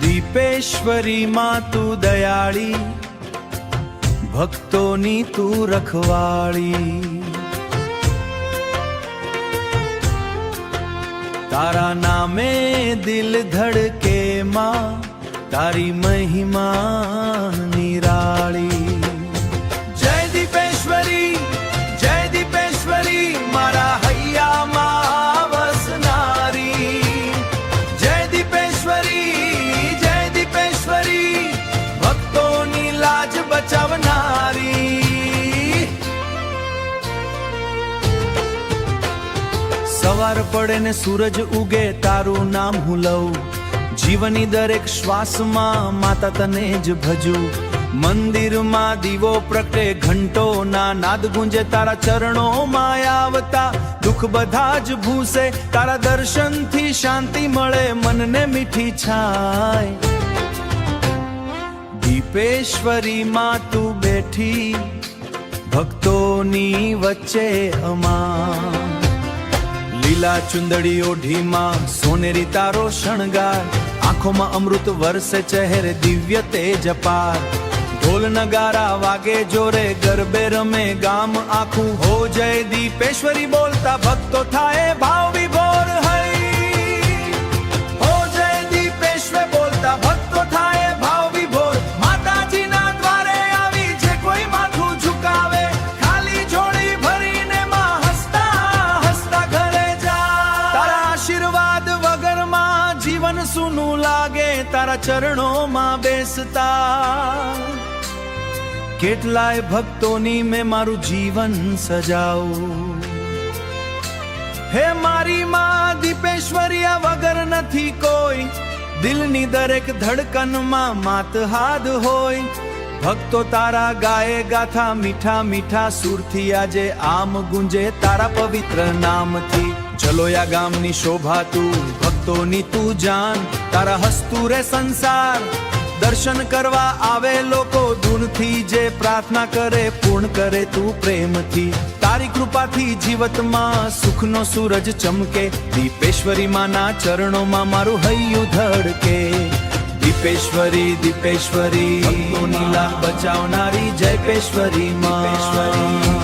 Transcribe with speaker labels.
Speaker 1: દીપેશ્વરી માં તું દયાળી, ભક્તોની તું રખવાળી। તારા નામે દિલ ધડકે માં, તારી મહિમા નિરાળી। જય દીપેશ્વરી, જય દીપેશ્વરી, મારા હૈયામાં વસનારી। જય દીપેશ્વરી, જય દીપેશ્વરી, ભક્તોની લાજ બચાવનારી। સવાર પડે ને સૂરજ ઉગે તારું નામ હું લઉં, જીવની દરેક શ્વાસમાં માતા તને જ ભજું। મંદિરમાં દીવો પ્રગટે ઘંટોના નાદ ગુંજે, તારા ચરણોમાં આવતા દુઃખ બધા જ ભૂસે। તારા દર્શનથી શાંતિ મળે મનને મીઠી છાય। દીપેશ્વરી માં તું બેઠી ભક્તોની વચ્ચે અમા। લીલા ચુંદડી ઓઢીમાં સોનેરી તારો શણગાર, આંખોમાં અમૃત વરસે ચહેરે દિવ્ય તેજ અપાર। ઢોલ નગારા વાગે જોરે, ગરબે રમે ગામ આખું। હો જય દીપેશ્વરી બોલતા ભક્તો થાય ભાવ વિભોર। હૈ હો જય દીપેશ્વર બોલતા ભક્તો થાય ભાવ વિભોર। માતાજીના દ્વારે આવી જે કોઈ માથું ઝુકાવે, ખાલી જોડી ભરીને માં હસતા હસતા ઘરે જાય। તારા આશીર્વાદ વગરમાં જીવન સૂનું લાગે, તારા ચરણોમાં બેસતા કેટલાય ભક્તોની મેં મારું જીવન સજાવું। હે મારી માં દીપેશ્વરી વગર નથી કોઈ, દિલની દરેક ધડકનમાં માત હાથ હોય। ભક્તો તારા ગાય ગાથા મીઠા મીઠા સુરથી, આજે આમ ગુંજે તારા પવિત્ર નામથી। ચલોયા ગામની શોભા તું, ભક્તોની તું જાન, તારા હસતું રે સંસાર। દર્શન કરવા આવે લોકો ધૂનથી, જે પ્રાર્થના કરે પૂર્ણ કરે તું પ્રેમથી। તારી કૃપાથી જીવતમાં સુખનો સૂરજ ચમકે, દીપેશ્વરી માના ચરણોમાં મારું હૈયું ધડકે। દીપેશ્વરી દીપેશ્વરી, ભક્તોની લાજ બચાવનારી, જયપેશ્વરી માં।